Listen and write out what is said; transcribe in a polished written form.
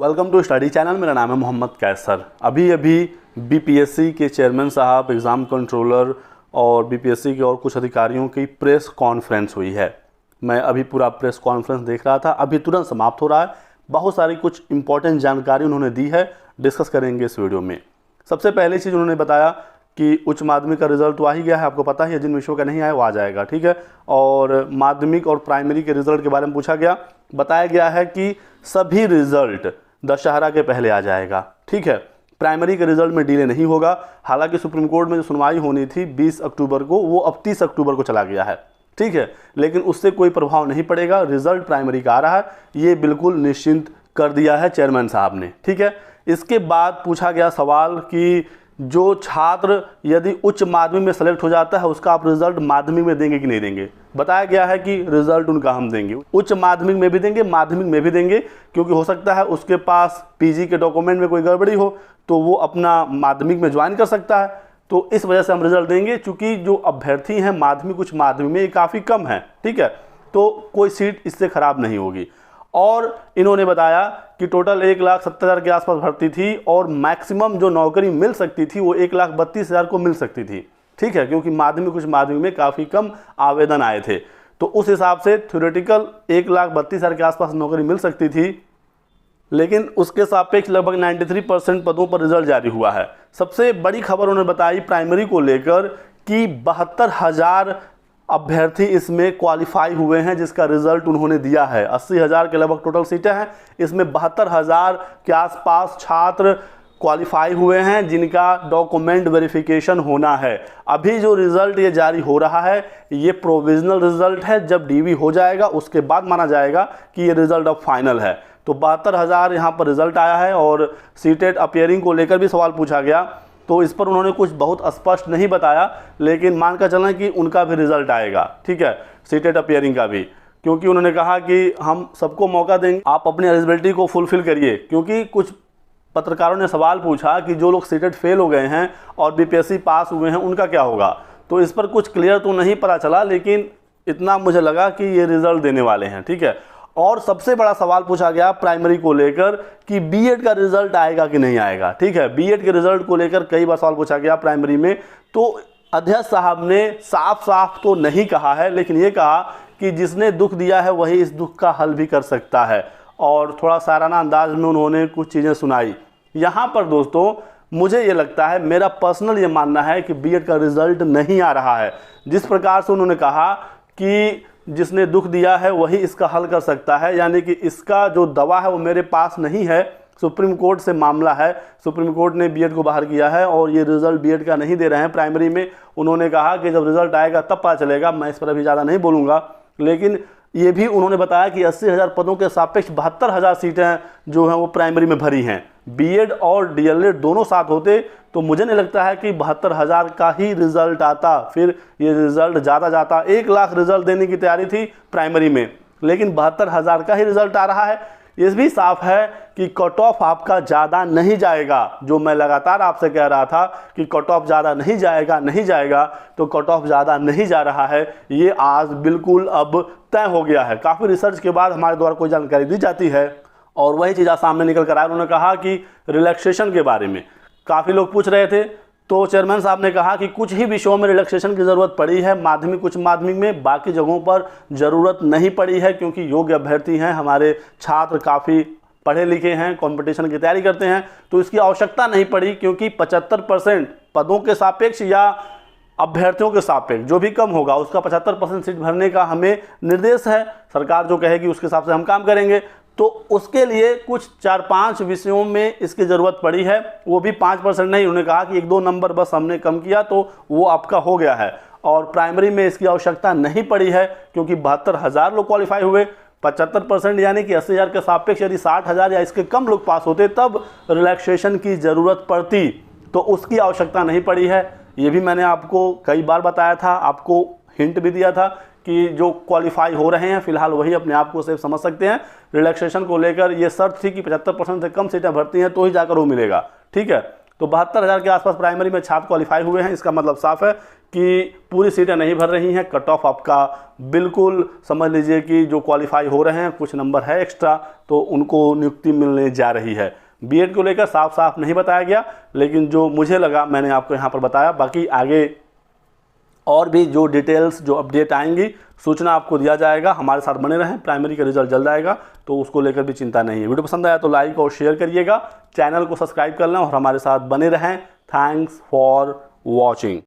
Welcome to study channel. मेरा नाम है मोहम्मद कैसर। अभी बीपीएससी के चेयरमैन साहब, एग्ज़ाम कंट्रोलर और बीपीएससी के और कुछ अधिकारियों की प्रेस कॉन्फ्रेंस हुई है। मैं अभी पूरा प्रेस कॉन्फ्रेंस देख रहा था, अभी तुरंत समाप्त हो रहा है। बहुत सारी कुछ इंपॉर्टेंट जानकारी उन्होंने दी है, डिस्कस करेंगे इस वीडियो में। सबसे पहली चीज़ उन्होंने बताया कि उच्च माध्यमिक का रिजल्ट तो आ ही गया है, आपको पता ही है, जिन विषयों का नहीं आया वो आ जाएगा, ठीक है। और माध्यमिक और प्राइमरी के रिजल्ट के बारे में पूछा गया, बताया गया है कि सभी रिजल्ट दशहरा के पहले आ जाएगा, ठीक है। प्राइमरी के रिजल्ट में डिले नहीं होगा। हालांकि सुप्रीम कोर्ट में जो सुनवाई होनी थी 20 अक्टूबर को, वो अब 30 अक्टूबर को चला गया है, ठीक है। लेकिन उससे कोई प्रभाव नहीं पड़ेगा, रिजल्ट प्राइमरी का आ रहा है, ये बिल्कुल निश्चिंत कर दिया है चेयरमैन साहब ने, ठीक है। इसके बाद पूछा गया सवाल कि जो छात्र यदि उच्च माध्यमिक में सेलेक्ट हो जाता है उसका आप रिजल्ट माध्यमिक में देंगे कि नहीं देंगे। बताया गया है कि रिजल्ट उनका हम देंगे, उच्च माध्यमिक में भी देंगे, माध्यमिक में भी देंगे, क्योंकि हो सकता है उसके पास पीजी के डॉक्यूमेंट में कोई गड़बड़ी हो तो वो अपना माध्यमिक में ज्वाइन कर सकता है। तो इस वजह से हम रिजल्ट देंगे, चूँकि जो अभ्यर्थी हैं माध्यमिक उच्च माध्यमिक में ये काफ़ी कम है, ठीक है। तो कोई सीट इससे ख़राब नहीं होगी। और इन्होंने बताया कि टोटल 1,70,000 के आसपास भर्ती थी और मैक्सिमम जो नौकरी मिल सकती थी वो 1,32,000 को मिल सकती थी, ठीक है, क्योंकि माध्यमिक उच्च माध्यमिक में काफ़ी कम आवेदन आए थे। तो उस हिसाब से थ्योरेटिकल 1,32,000 के आसपास नौकरी मिल सकती थी, लेकिन उसके सापेक्ष लगभग 93% पदों पर रिजल्ट जारी हुआ है। सबसे बड़ी खबर उन्होंने बताई प्राइमरी को लेकर कि 72,000 अभ्यर्थी इसमें क्वालिफाई हुए हैं, जिसका रिजल्ट उन्होंने दिया है। 80,000 के लगभग टोटल सीटें हैं, इसमें 72,000 के आसपास छात्र क्वालिफाई हुए हैं जिनका डॉक्यूमेंट वेरिफिकेशन होना है। अभी जो रिज़ल्ट ये जारी हो रहा है ये प्रोविजनल रिज़ल्ट है, जब डीवी हो जाएगा उसके बाद माना जाएगा कि ये रिज़ल्ट अब फाइनल है। तो 72,000 यहाँ पर रिज़ल्ट आया है। और सीटेट अपियरिंग को लेकर भी सवाल पूछा गया, तो इस पर उन्होंने कुछ बहुत स्पष्ट नहीं बताया, लेकिन मान कर चलना कि उनका भी रिज़ल्ट आएगा, ठीक है, सीटेट अपियरिंग का भी, क्योंकि उन्होंने कहा कि हम सबको मौका देंगे, आप अपनी एलिजिबिलिटी को फुलफ़िल करिए। क्योंकि कुछ पत्रकारों ने सवाल पूछा कि जो लोग सीटेट फेल हो गए हैं और बीपीएससी पास हुए हैं उनका क्या होगा। तो इस पर कुछ क्लियर तो नहीं पता चला, लेकिन इतना मुझे लगा कि ये रिज़ल्ट देने वाले हैं, ठीक है। और सबसे बड़ा सवाल पूछा गया प्राइमरी को लेकर कि बीएड का रिजल्ट आएगा कि नहीं आएगा, ठीक है। बीएड के रिजल्ट को लेकर कई बार सवाल पूछा गया प्राइमरी में, तो अध्यक्ष साहब ने साफ साफ तो नहीं कहा है, लेकिन ये कहा कि जिसने दुख दिया है वही इस दुख का हल भी कर सकता है। और थोड़ा साराना अंदाज में उन्होंने कुछ चीज़ें सुनाई। यहाँ पर दोस्तों मुझे ये लगता है, मेरा पर्सनल ये मानना है कि बीएड का रिजल्ट नहीं आ रहा है। जिस प्रकार से उन्होंने कहा कि जिसने दुख दिया है वही इसका हल कर सकता है, यानी कि इसका जो दवा है वो मेरे पास नहीं है, सुप्रीम कोर्ट से मामला है, सुप्रीम कोर्ट ने बीएड को बाहर किया है और ये रिज़ल्ट बीएड का नहीं दे रहे हैं प्राइमरी में। उन्होंने कहा कि जब रिज़ल्ट आएगा तब पता चलेगा, मैं इस पर अभी ज़्यादा नहीं बोलूँगा। लेकिन ये भी उन्होंने बताया कि 80,000 पदों के सापेक्ष 72,000 सीटें जो हैं वो प्राइमरी में भरी हैं। बीएड और डीएलएड दोनों साथ होते तो मुझे नहीं लगता है कि 72,000 का ही रिज़ल्ट आता, फिर ये रिज़ल्ट ज़्यादा जाता। 1 लाख रिज़ल्ट देने की तैयारी थी प्राइमरी में, लेकिन 72,000 का ही रिज़ल्ट आ रहा है। ये भी साफ है कि कट ऑफ आपका ज़्यादा नहीं जाएगा। जो मैं लगातार आपसे कह रहा था कि कट ऑफ ज़्यादा नहीं जाएगा, तो कट ऑफ ज़्यादा नहीं जा रहा है, ये आज बिल्कुल अब तय हो गया है। काफ़ी रिसर्च के बाद हमारे द्वारा कोई जानकारी दी जाती है और वही चीज़ आज सामने निकल कर आया। उन्होंने कहा कि रिलैक्सेशन के बारे में काफ़ी लोग पूछ रहे थे, तो चेयरमैन साहब ने कहा कि कुछ ही विषयों में रिलैक्सेशन की ज़रूरत पड़ी है माध्यमिक उच्च माध्यमिक में, बाकी जगहों पर ज़रूरत नहीं पड़ी है, क्योंकि योग्य अभ्यर्थी हैं, हमारे छात्र काफ़ी पढ़े लिखे हैं, कंपटीशन की तैयारी करते हैं, तो इसकी आवश्यकता नहीं पड़ी। क्योंकि 75% पदों के सापेक्ष या अभ्यर्थियों के सापेक्ष जो भी कम होगा उसका 75% सीट भरने का हमें निर्देश है। सरकार जो कहेगी उसके हिसाब से हम काम करेंगे। तो उसके लिए कुछ 4-5 विषयों में इसकी ज़रूरत पड़ी है, वो भी 5% नहीं। उन्होंने कहा कि 1-2 नंबर बस हमने कम किया तो वो आपका हो गया है। और प्राइमरी में इसकी आवश्यकता नहीं पड़ी है, क्योंकि 72,000 लोग क्वालिफाई हुए। 75% यानी कि 80,000 के सापेक्ष यदि 60,000 या इसके कम लोग पास होते तब रिलैक्सेशन की ज़रूरत पड़ती, तो उसकी आवश्यकता नहीं पड़ी है। ये भी मैंने आपको कई बार बताया था, आपको हिंट भी दिया था कि जो क्वालिफाई हो रहे हैं फिलहाल वही अपने आप को सेफ समझ सकते हैं। रिलैक्सेशन को लेकर ये शर्त थी कि 75% से कम सीटें भरती हैं तो ही जाकर वो मिलेगा, ठीक है। तो 72,000 के आसपास प्राइमरी में छात्र क्वालिफाई हुए हैं। इसका मतलब साफ है कि पूरी सीटें नहीं भर रही हैं। कट ऑफ आपका बिल्कुल समझ लीजिए कि जो क्वालिफाई हो रहे हैं, कुछ नंबर है एक्स्ट्रा, तो उनको नियुक्ति मिलने जा रही है। बीएड को लेकर साफ साफ नहीं बताया गया, लेकिन जो मुझे लगा मैंने आपको यहाँ पर बताया। बाकी आगे और भी जो डिटेल्स, जो अपडेट आएंगी, सूचना आपको दिया जाएगा। हमारे साथ बने रहें, प्राइमरी का रिजल्ट जल्द आएगा, तो उसको लेकर भी चिंता नहीं है। वीडियो पसंद आया तो लाइक और शेयर करिएगा, चैनल को सब्सक्राइब कर लें और हमारे साथ बने रहें। Thanks for watching.